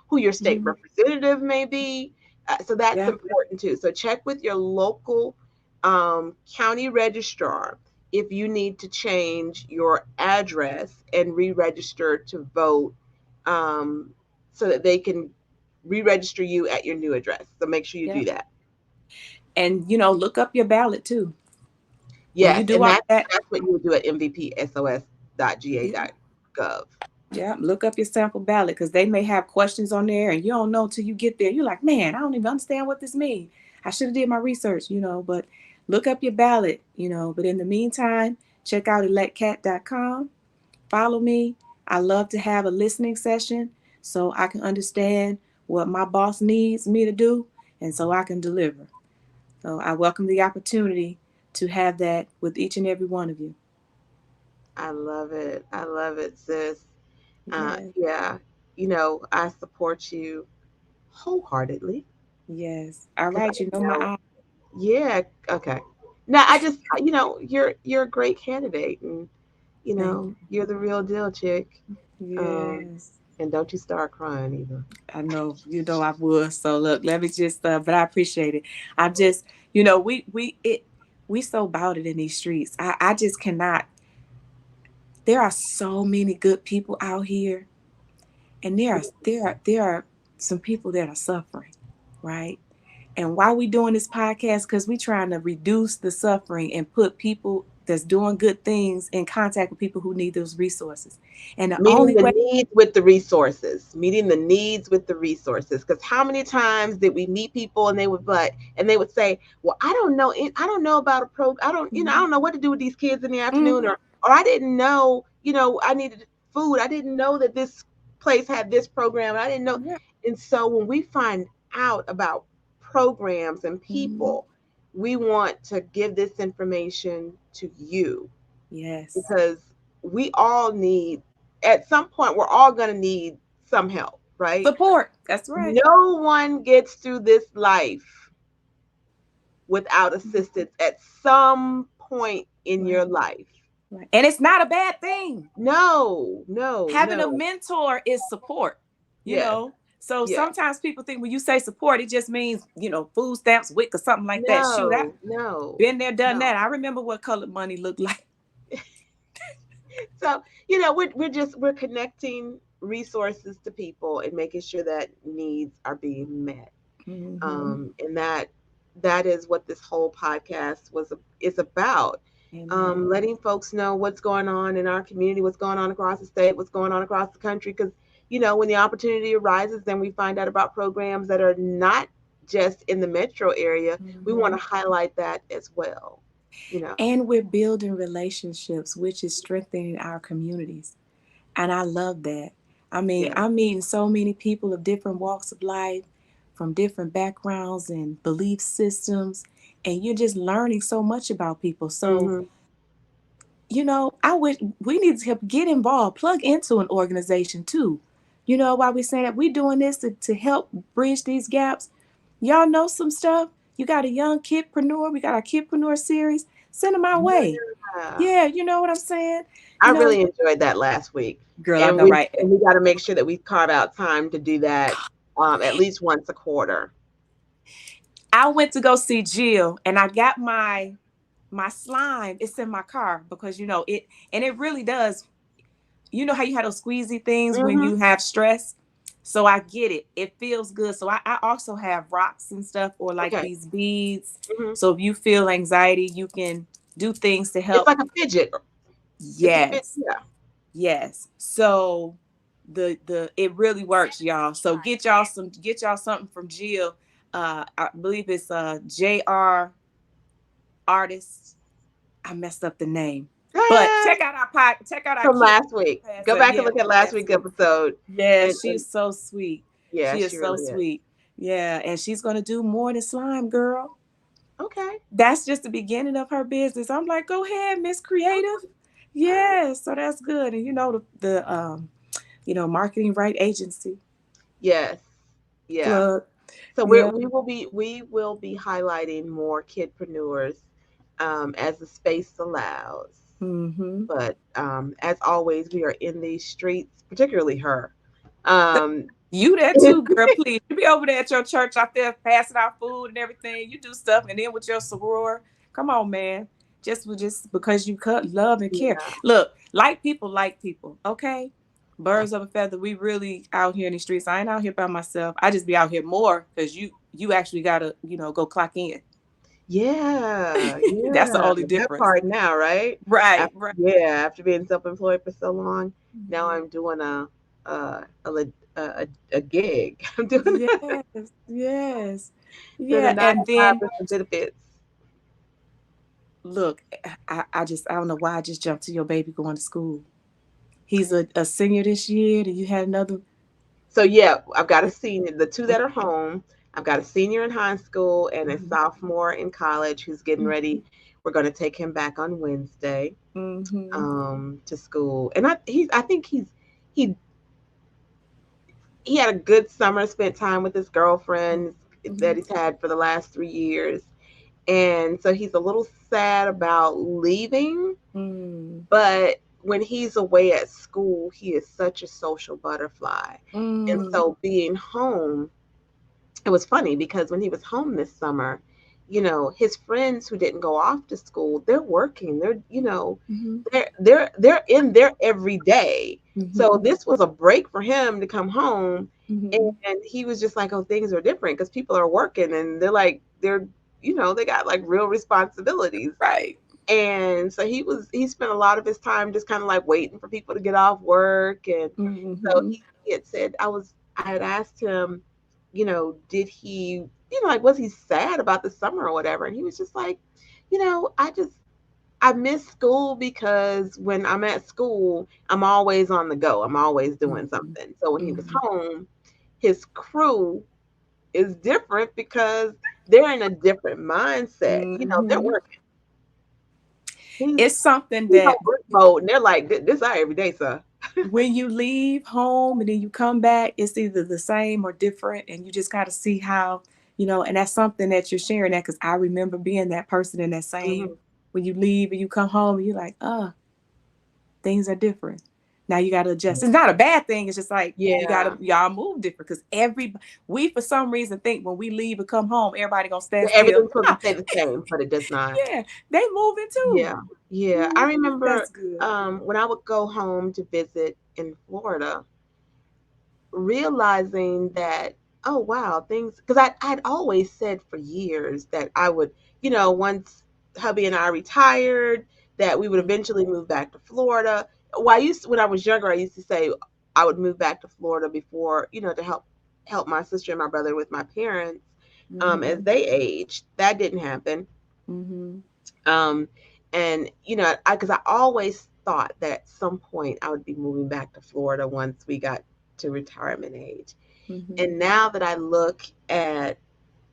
[SPEAKER 1] who your state
[SPEAKER 2] Mm-hmm.
[SPEAKER 1] representative may be. So that's
[SPEAKER 2] Yeah.
[SPEAKER 1] important too. So check with your local county registrar if you need to change your address and re-register to vote, um, so that they can re-register you at your new address. So make sure you
[SPEAKER 2] Yeah.
[SPEAKER 1] do that.
[SPEAKER 2] And look up your ballot too. When you
[SPEAKER 1] Yes,
[SPEAKER 2] do
[SPEAKER 1] and
[SPEAKER 2] all that,
[SPEAKER 1] that's what you would do at
[SPEAKER 2] yeah,
[SPEAKER 1] mvpsos.ga.gov.
[SPEAKER 2] yeah, look up your sample ballot because they may have questions on there and you don't know till you get there. You're like, man, I don't even understand what this means. I should have did my research, but look up your ballot. But in the meantime, check out electcat.com. Follow me. I love to have a listening session so I can understand what my boss needs me to do and so I can deliver. So I welcome the opportunity to have that with each and every one of you.
[SPEAKER 1] I love it. I love it, sis.
[SPEAKER 2] Yes,
[SPEAKER 1] Yeah, I support you wholeheartedly.
[SPEAKER 2] yes. All
[SPEAKER 1] 'Cause
[SPEAKER 2] right,
[SPEAKER 1] I
[SPEAKER 2] my
[SPEAKER 1] know, yeah, okay. Now I just, you're a great candidate, and
[SPEAKER 2] thank
[SPEAKER 1] you're the real deal, chick. Um,
[SPEAKER 2] you. Yes.
[SPEAKER 1] and don't you start crying either.
[SPEAKER 2] I know, I would. So look, let me just but I appreciate it. I just, we so about it in these streets. I just cannot. There are so many good people out here, and there are some people that are suffering, right? And why we doing this podcast? Because we trying to reduce the suffering and put people that's doing good things in contact with people who need those resources. And the
[SPEAKER 1] Meeting
[SPEAKER 2] only
[SPEAKER 1] the
[SPEAKER 2] way,
[SPEAKER 1] needs with the resources. Meeting the needs with the resources. Because how many times did we meet people and they would say, "Well, I don't know about a program. I
[SPEAKER 2] mm-hmm,
[SPEAKER 1] don't know what to do with these kids in the afternoon,
[SPEAKER 2] mm-hmm,
[SPEAKER 1] or I didn't know, I needed food. I didn't know that this place had this program. I didn't know."
[SPEAKER 2] yeah,
[SPEAKER 1] And so when we find out about programs and
[SPEAKER 2] mm-hmm,
[SPEAKER 1] people, we want to give this information to you
[SPEAKER 2] yes,
[SPEAKER 1] because we all need, at some point, we're all going to need some help, right?
[SPEAKER 2] support. That's right.
[SPEAKER 1] No one gets through this life without
[SPEAKER 2] Mhm.
[SPEAKER 1] assistance at some point in
[SPEAKER 2] Right,
[SPEAKER 1] your life.
[SPEAKER 2] right. And it's not a bad thing.
[SPEAKER 1] No, no,
[SPEAKER 2] Having a
[SPEAKER 1] no.
[SPEAKER 2] mentor is support, you
[SPEAKER 1] Yes,
[SPEAKER 2] know. So
[SPEAKER 1] yes.
[SPEAKER 2] sometimes people think when you say support, it just means, food stamps, WIC, or something like that. Shoot, I've
[SPEAKER 1] No, no,
[SPEAKER 2] been there, done
[SPEAKER 1] no.
[SPEAKER 2] that. I remember what colored money looked like.
[SPEAKER 1] So, we're connecting resources to people and making sure that needs are being met.
[SPEAKER 2] Mm-hmm.
[SPEAKER 1] And that is what this whole podcast is about.
[SPEAKER 2] Amen.
[SPEAKER 1] Letting folks know what's going on in our community, what's going on across the state, what's going on across the country. Because when the opportunity arises, then we find out about programs that are not just in the metro area. We want
[SPEAKER 2] Mm-hmm.
[SPEAKER 1] to highlight that as well. You know,
[SPEAKER 2] And we're building relationships, which is strengthening our communities. And I love that. I mean,
[SPEAKER 1] Yeah.
[SPEAKER 2] I'm meeting so many people of different walks of life, from different backgrounds and belief systems, and you're just learning so much about people. So,
[SPEAKER 1] Hmm.
[SPEAKER 2] I wish we need to get involved, plug into an organization too. Why we saying that we doing this to help bridge these gaps. Y'all know some stuff. You got a young kidpreneur. We got our kidpreneur series. Send them our way.
[SPEAKER 1] Yeah.
[SPEAKER 2] Yeah, you know what I'm saying.
[SPEAKER 1] I
[SPEAKER 2] You know,
[SPEAKER 1] really enjoyed that last week,
[SPEAKER 2] girl, I
[SPEAKER 1] and
[SPEAKER 2] know,
[SPEAKER 1] we
[SPEAKER 2] right?
[SPEAKER 1] and we got to make sure that we carve out time to do that at least once a quarter.
[SPEAKER 2] I went to go see Jill, and I got my slime. It's in my car because it, and it really does. You know how you have those squeezy things when
[SPEAKER 1] Hmm.
[SPEAKER 2] you have stress. So I get it. It feels good. So I also have rocks and stuff, or like
[SPEAKER 1] Okay.
[SPEAKER 2] these beads.
[SPEAKER 1] Hmm.
[SPEAKER 2] So if you feel anxiety, you can do things to
[SPEAKER 1] It's
[SPEAKER 2] help.
[SPEAKER 1] like a fidget. It's a fit.
[SPEAKER 2] Yes.
[SPEAKER 1] Yeah.
[SPEAKER 2] Yes. So the it really works, y'all. So get y'all something from Jill. I believe it's JR artist. I messed up the name. But
[SPEAKER 1] Ah,
[SPEAKER 2] check out our
[SPEAKER 1] from
[SPEAKER 2] kid
[SPEAKER 1] last week. Go
[SPEAKER 2] pastor.
[SPEAKER 1] back and
[SPEAKER 2] Yeah,
[SPEAKER 1] look at
[SPEAKER 2] from
[SPEAKER 1] last
[SPEAKER 2] last
[SPEAKER 1] week's
[SPEAKER 2] week.
[SPEAKER 1] episode.
[SPEAKER 2] Yeah,
[SPEAKER 1] And
[SPEAKER 2] she's so sweet.
[SPEAKER 1] yeah,
[SPEAKER 2] She is
[SPEAKER 1] she
[SPEAKER 2] so
[SPEAKER 1] really is.
[SPEAKER 2] sweet. Yeah, and she's gonna do more than slime, girl.
[SPEAKER 1] Okay.
[SPEAKER 2] That's just the beginning of her business. I'm like, go ahead, Miss Creative. Yeah, so that's good. And the marketing right agency
[SPEAKER 1] Yes. Yeah.
[SPEAKER 2] plug.
[SPEAKER 1] So
[SPEAKER 2] Yeah.
[SPEAKER 1] we will be highlighting more kidpreneurs as the space allows.
[SPEAKER 2] Mm-hmm.
[SPEAKER 1] But as always, we are in these streets, particularly her. Um,
[SPEAKER 2] You there too, girl. Please, you be over there at your church out there passing out food and everything. You do stuff, and then with your soror, come on, man. Just because you love and care.
[SPEAKER 1] yeah,
[SPEAKER 2] Look, like people. Okay, birds of a feather. We really out here in the streets. I ain't out here by myself. I just be out here more because you actually gotta go clock in.
[SPEAKER 1] yeah,
[SPEAKER 2] That's the
[SPEAKER 1] yeah.
[SPEAKER 2] only
[SPEAKER 1] That
[SPEAKER 2] difference.
[SPEAKER 1] part now, right?
[SPEAKER 2] Right,
[SPEAKER 1] After,
[SPEAKER 2] right.
[SPEAKER 1] yeah, after being self-employed for so long, now
[SPEAKER 2] Mhm.
[SPEAKER 1] I'm doing a gig. I'm doing
[SPEAKER 2] Yes, yes,
[SPEAKER 1] doing a
[SPEAKER 2] yeah.
[SPEAKER 1] nine
[SPEAKER 2] And
[SPEAKER 1] to five
[SPEAKER 2] then
[SPEAKER 1] with some benefits.
[SPEAKER 2] look, I don't know why I just jumped to your baby going to school. He's a senior this year. Do you had another?
[SPEAKER 1] So yeah, I've got a senior, the two that are home. I've got a senior in high school and a
[SPEAKER 2] Mm-hmm.
[SPEAKER 1] sophomore in college who's getting ready. We're going to take him back on Wednesday
[SPEAKER 2] Mm-hmm.
[SPEAKER 1] to school, and I think he he had a good summer, spent time with his girlfriend that
[SPEAKER 2] Mm-hmm.
[SPEAKER 1] he's had for the last 3 years, and so he's a little sad about leaving,
[SPEAKER 2] Mm-hmm.
[SPEAKER 1] but when he's away at school, he is such a social butterfly, and
[SPEAKER 2] Mm-hmm.
[SPEAKER 1] so being home, it was funny because when he was home this summer, his friends who didn't go off to school, they're working. They're in there every day.
[SPEAKER 2] Mm-hmm.
[SPEAKER 1] So this was a break for him to come home,
[SPEAKER 2] Mm-hmm.
[SPEAKER 1] and he was just like, "Oh, things are different because people are working and they got like real responsibilities."
[SPEAKER 2] Right.
[SPEAKER 1] And so he spent a lot of his time just kind of like waiting for people to get off work. And so
[SPEAKER 2] Mm-hmm.
[SPEAKER 1] he had said, I had asked him, did he, like, was he sad about the summer or whatever? And he was just like, I miss school because when I'm at school, I'm always on the go. I'm always doing
[SPEAKER 2] Mm-hmm.
[SPEAKER 1] something. So when he was
[SPEAKER 2] Mm-hmm.
[SPEAKER 1] home, his crew is different because they're in a different mindset. They're
[SPEAKER 2] Mm-hmm.
[SPEAKER 1] working. He's
[SPEAKER 2] It's something
[SPEAKER 1] he's on
[SPEAKER 2] that
[SPEAKER 1] work mode, and they're like, "This our everyday, sir."
[SPEAKER 2] when you leave home and then you come back, it's either the same or different, and you just got to see how and that's something that you're sharing that because I remember being that person in that same
[SPEAKER 1] Hmm.
[SPEAKER 2] when you leave and you come home and you're like, things are different. Now you got to adjust. It's not a bad thing. It's just like
[SPEAKER 1] Yeah,
[SPEAKER 2] y'all move different because we for some reason think when we leave and come home, everybody gonna stand still.
[SPEAKER 1] everything's supposed to stay the same, but it does not.
[SPEAKER 2] Yeah, they moving too.
[SPEAKER 1] Yeah, yeah. I
[SPEAKER 2] Mhm,
[SPEAKER 1] remember
[SPEAKER 2] that's good.
[SPEAKER 1] when I would go home to visit in Florida, realizing that, oh wow, things, because I'd always said for years that I would, once hubby and I retired, that we would eventually move back to Florida. Well, when I was younger, I used to say I would move back to Florida before, to help my sister and my brother with my parents as
[SPEAKER 2] Mm-hmm.
[SPEAKER 1] they aged. That didn't happen.
[SPEAKER 2] Mm-hmm.
[SPEAKER 1] Um, and because I always thought that at some point I would be moving back to Florida once we got to retirement age.
[SPEAKER 2] Mm-hmm.
[SPEAKER 1] And now that I look at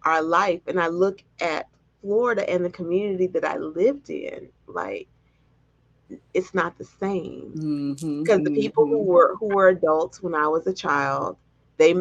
[SPEAKER 1] our life and I look at Florida and the community that I lived in, like it's not the same.
[SPEAKER 2] Mm-hmm.
[SPEAKER 1] Because the people who were adults when I was a child, they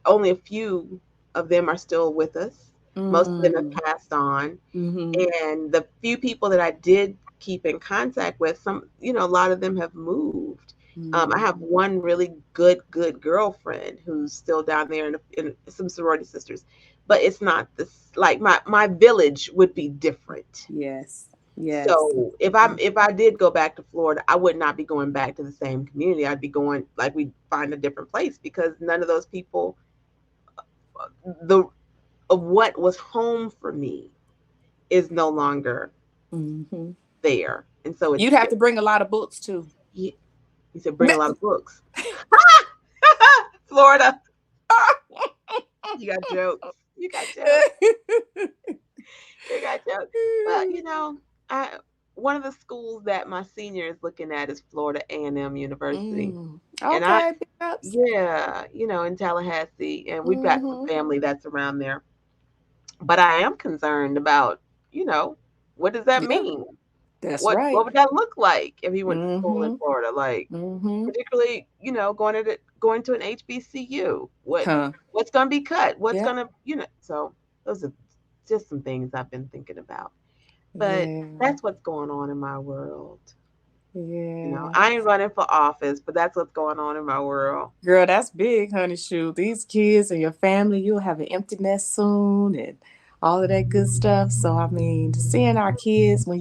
[SPEAKER 1] only a few of them are still with us. Most of them have
[SPEAKER 2] Mm-hmm.
[SPEAKER 1] passed on.
[SPEAKER 2] Mm-hmm.
[SPEAKER 1] And the few people that I did keep in contact with, a lot of them have moved. I have one really good girlfriend who's still down there, in some sorority sisters, but it's not this, like my village would be different.
[SPEAKER 2] Yes. Yes.
[SPEAKER 1] So if I did go back to Florida, I would not be going back to the same community. I'd be going, like, we'd find a different place, because none of those people, the of what was home for me, is no longer
[SPEAKER 2] Mm-hmm.
[SPEAKER 1] there. And so it's
[SPEAKER 2] You'd have to bring a lot of books too.
[SPEAKER 1] you said bring a lot of books. Florida, you got jokes. You got jokes. You got jokes. Well, I one of the schools that my senior is looking at is Florida A&M University. And
[SPEAKER 2] Okay, big ups.
[SPEAKER 1] yeah, in Tallahassee, and we've got some
[SPEAKER 2] Mm-hmm.
[SPEAKER 1] family that's around there. But I am concerned about, what does that
[SPEAKER 2] Yeah,
[SPEAKER 1] mean?
[SPEAKER 2] that's
[SPEAKER 1] What
[SPEAKER 2] right.
[SPEAKER 1] would that look like if he went to school in
[SPEAKER 2] Mm-hmm.
[SPEAKER 1] Florida? Like,
[SPEAKER 2] Mm-hmm.
[SPEAKER 1] particularly, going to an HBCU.
[SPEAKER 2] Huh.
[SPEAKER 1] What's going to be cut? What's
[SPEAKER 2] Yeah.
[SPEAKER 1] going to, so those are just some things I've been thinking about. But
[SPEAKER 2] Yeah.
[SPEAKER 1] that's what's going on in my world.
[SPEAKER 2] Yeah.
[SPEAKER 1] I ain't running for office, but that's what's going on in my world.
[SPEAKER 2] Girl, that's big, honey. Shoot, these kids and your family, you'll have an empty nest soon and all of that good stuff. So, I mean, seeing our kids when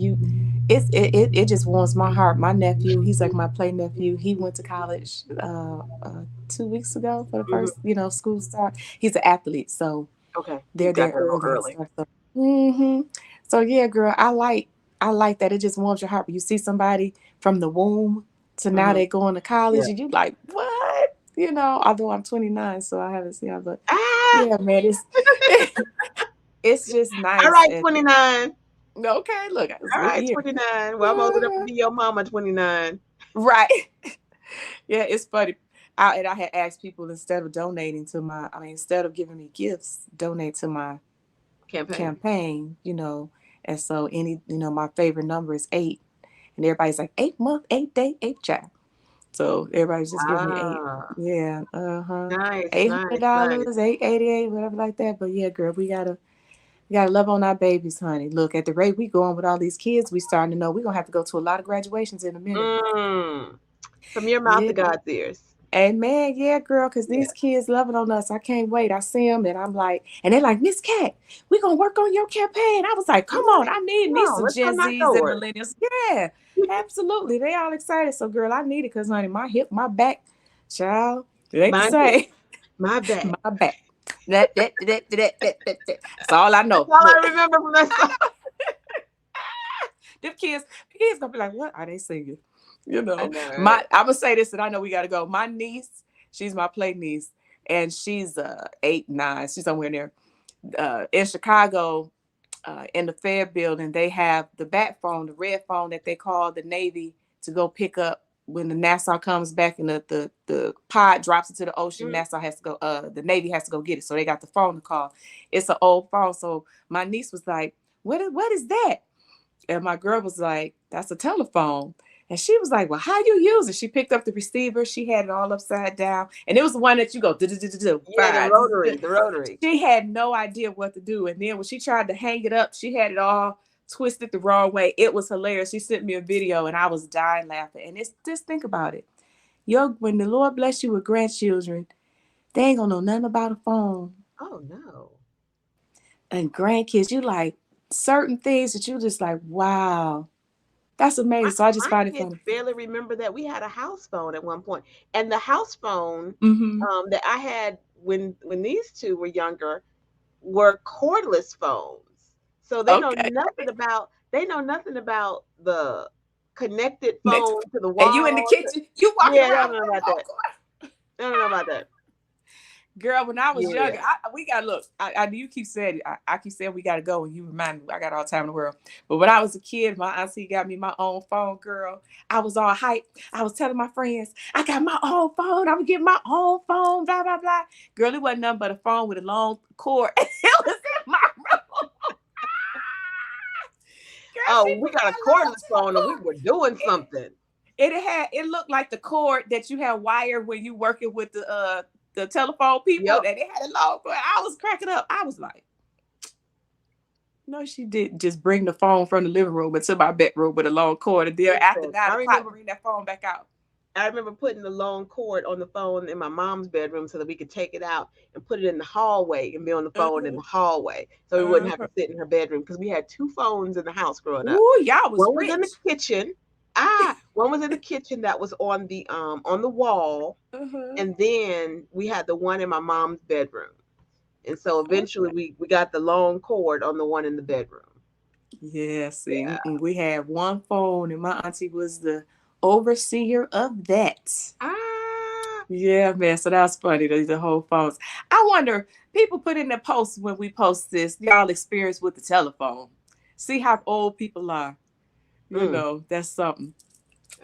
[SPEAKER 2] it just warms my heart. My nephew, he's like my play nephew. He went to college 2 weeks ago for the
[SPEAKER 1] Hmm.
[SPEAKER 2] first, school start. He's an athlete, so
[SPEAKER 1] Okay, you
[SPEAKER 2] they're
[SPEAKER 1] got
[SPEAKER 2] there
[SPEAKER 1] there a little
[SPEAKER 2] early and
[SPEAKER 1] early.
[SPEAKER 2] stuff. So, hmm so yeah, girl, I like that. It just warms your heart. But you see somebody from the womb to now
[SPEAKER 1] Hmm.
[SPEAKER 2] they going to college,
[SPEAKER 1] Yeah.
[SPEAKER 2] and you like, what? Although I'm 29, so I haven't seen her, but
[SPEAKER 1] Ah,
[SPEAKER 2] yeah, man, it's it's just
[SPEAKER 1] all
[SPEAKER 2] nice.
[SPEAKER 1] right,
[SPEAKER 2] And
[SPEAKER 1] 29.
[SPEAKER 2] okay, look,
[SPEAKER 1] All
[SPEAKER 2] look
[SPEAKER 1] right,
[SPEAKER 2] here.
[SPEAKER 1] 29. Well, I'm old enough to be your mama, 29.
[SPEAKER 2] Right. Yeah, it's funny. I had asked people, instead of donating to instead of giving me gifts, donate to my
[SPEAKER 1] Campaign.
[SPEAKER 2] campaign, and so my favorite number is 8, and everybody's like 8 month, 8 day, 8 child. So everybody's just giving me 8.
[SPEAKER 1] Ah,
[SPEAKER 2] Yeah,
[SPEAKER 1] nice,
[SPEAKER 2] $800,
[SPEAKER 1] nice, nice.
[SPEAKER 2] 888, whatever like that. But yeah, girl, we gotta love on our babies, honey. Look, at the rate we going with all these kids, we starting to know we're gonna have to go to a lot of graduations in a minute.
[SPEAKER 1] Mm. From your mouth
[SPEAKER 2] Yeah.
[SPEAKER 1] to God's ears.
[SPEAKER 2] Amen. Yeah, girl, because
[SPEAKER 1] Yeah.
[SPEAKER 2] these kids loving on us. I can't wait. I see them and I'm like, and they're like, Miss Cat, we gonna work on your campaign. I was like, come on,
[SPEAKER 1] Really?
[SPEAKER 2] I need me
[SPEAKER 1] No,
[SPEAKER 2] some
[SPEAKER 1] let's
[SPEAKER 2] Gen
[SPEAKER 1] come knock
[SPEAKER 2] Zs and
[SPEAKER 1] doors.
[SPEAKER 2] millennials. Yeah, absolutely. They all excited. So, girl, I need it because, honey, my hip, my back, child, it ain't the
[SPEAKER 1] My hip,
[SPEAKER 2] same.
[SPEAKER 1] my back.
[SPEAKER 2] My back. That's all I
[SPEAKER 1] That's
[SPEAKER 2] know.
[SPEAKER 1] all
[SPEAKER 2] Look,
[SPEAKER 1] I remember from that song.
[SPEAKER 2] them kids gonna be like, what are they singing?
[SPEAKER 1] I know, right?
[SPEAKER 2] I'm gonna say this, and I know we gotta go. My niece, she's my play niece, and she's 8, 9. She's somewhere near in Chicago, in the Fed building. They have the bat phone, the red phone that they call the Navy to go pick up when the Nassau comes back and the pod drops into the ocean.
[SPEAKER 1] Mhm.
[SPEAKER 2] Nassau has to go. The Navy has to go get it. So they got the phone to call. It's an old phone. So my niece was like, what is that?" And my girl was like, "That's a telephone." And she was like, "Well, how you use it?" She picked up the receiver. She had it all upside down. And it was the one that you go,
[SPEAKER 1] Yeah, the rotary, the rotary.
[SPEAKER 2] she had no idea what to do. And then when she tried to hang it up, she had it all twisted the wrong way. It was hilarious. She sent me a video and I was dying laughing. And it's just, think about it. When the Lord bless you with grandchildren, they ain't gonna know nothing about a phone.
[SPEAKER 1] Oh no.
[SPEAKER 2] And grandkids, you like certain things that you just like, wow, that's
[SPEAKER 1] My
[SPEAKER 2] amazing. So I just
[SPEAKER 1] my
[SPEAKER 2] find it
[SPEAKER 1] kids
[SPEAKER 2] funny.
[SPEAKER 1] barely remember that we had a house phone at one point. And the house phone
[SPEAKER 2] Mm-hmm.
[SPEAKER 1] that I had when these two were younger were cordless phones. So
[SPEAKER 2] Okay.
[SPEAKER 1] they know nothing about the connected
[SPEAKER 2] Next,
[SPEAKER 1] phone to the
[SPEAKER 2] and you in the
[SPEAKER 1] wall.
[SPEAKER 2] kitchen, you walking
[SPEAKER 1] Yeah, they
[SPEAKER 2] around
[SPEAKER 1] don't
[SPEAKER 2] with
[SPEAKER 1] know
[SPEAKER 2] that
[SPEAKER 1] about
[SPEAKER 2] phone
[SPEAKER 1] that.
[SPEAKER 2] cord.
[SPEAKER 1] They don't know about that.
[SPEAKER 2] Girl, when I was
[SPEAKER 1] Yeah.
[SPEAKER 2] younger, we got look. You keep saying I keep saying we gotta go, and you remind me I got all the time in the world. But when I was a kid, my auntie got me my own phone. Girl, I was all hyped. I was telling my friends, I got my own phone. I'm gonna get my own phone. Blah blah blah. Girl, it wasn't nothing but a phone with a long cord. It was in my room. Girl,
[SPEAKER 1] Oh,
[SPEAKER 2] she
[SPEAKER 1] we
[SPEAKER 2] put
[SPEAKER 1] got a
[SPEAKER 2] that little
[SPEAKER 1] cordless phone and we
[SPEAKER 2] cord.
[SPEAKER 1] were doing something.
[SPEAKER 2] It looked like the cord that you have wired when you working with the telephone people,
[SPEAKER 1] Yep.
[SPEAKER 2] and they had a long cord. I was cracking up. I was like, no, she didn't just bring the phone from the living room into my bedroom with a long cord, and then after
[SPEAKER 1] Listen,
[SPEAKER 2] 9 o'clock, bring that phone back out.
[SPEAKER 1] I remember putting the long cord on the phone in my mom's bedroom so that we could take it out and put it in the hallway and be on the phone in
[SPEAKER 2] Uh-huh.
[SPEAKER 1] the hallway so we wouldn't have
[SPEAKER 2] Uh-huh.
[SPEAKER 1] to sit in her bedroom because we had two phones in the house growing up.
[SPEAKER 2] Ooh, y'all was
[SPEAKER 1] One was in the
[SPEAKER 2] rich.
[SPEAKER 1] kitchen. One was in the kitchen that was on the wall,
[SPEAKER 2] Uh-huh.
[SPEAKER 1] and then we had the one in my mom's bedroom. And so eventually
[SPEAKER 2] Okay.
[SPEAKER 1] we got the long cord on the one in the bedroom.
[SPEAKER 2] Yeah, see,
[SPEAKER 1] Yeah.
[SPEAKER 2] we had one phone, and my auntie was the overseer of that.
[SPEAKER 1] Ah.
[SPEAKER 2] Yeah, man. So that's funny. The whole phones. I wonder, people put in the posts when we post this, y'all experience with the telephone. See how old people are.
[SPEAKER 1] Mm.
[SPEAKER 2] That's something.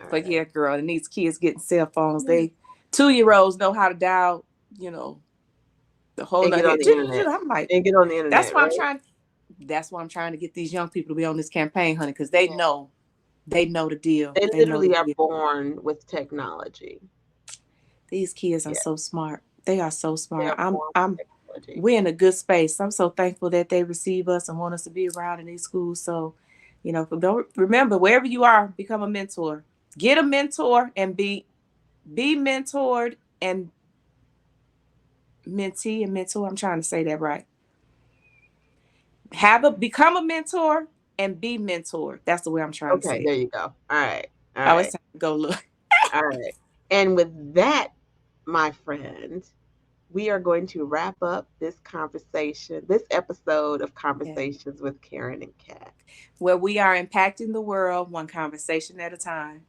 [SPEAKER 1] All
[SPEAKER 2] But
[SPEAKER 1] right.
[SPEAKER 2] yeah, girl, and these kids getting cell phones. They 2-year-olds know how to dial, the whole
[SPEAKER 1] And get
[SPEAKER 2] nother.
[SPEAKER 1] on the internet.
[SPEAKER 2] I'm like,
[SPEAKER 1] And get on the
[SPEAKER 2] that's
[SPEAKER 1] internet,
[SPEAKER 2] why I'm
[SPEAKER 1] right?
[SPEAKER 2] trying. That's why I'm trying to get these young people to be on this campaign, honey, because
[SPEAKER 1] Yeah.
[SPEAKER 2] they know the deal.
[SPEAKER 1] They
[SPEAKER 2] They know the
[SPEAKER 1] literally are
[SPEAKER 2] deal.
[SPEAKER 1] born with technology.
[SPEAKER 2] These kids are
[SPEAKER 1] Yeah.
[SPEAKER 2] so smart. They are so
[SPEAKER 1] They
[SPEAKER 2] smart.
[SPEAKER 1] are born
[SPEAKER 2] I'm
[SPEAKER 1] with technology.
[SPEAKER 2] we're in a good space. I'm so thankful that they receive us and want us to be around in these schools. So, don't remember, wherever you are, become a mentor. Get a mentor and be mentored, and mentee and mentor. I'm trying to say that right. Become a mentor and be mentored. That's the way I'm trying to
[SPEAKER 1] Okay,
[SPEAKER 2] say
[SPEAKER 1] there
[SPEAKER 2] it.
[SPEAKER 1] you go. All right. All
[SPEAKER 2] Oh, it's
[SPEAKER 1] right.
[SPEAKER 2] time to go look.
[SPEAKER 1] All right. And with that, my friend, we are going to wrap up this conversation, this episode of
[SPEAKER 2] Yeah.
[SPEAKER 1] Conversations with Karen and Kat.
[SPEAKER 2] Where we are impacting the world one conversation at a time.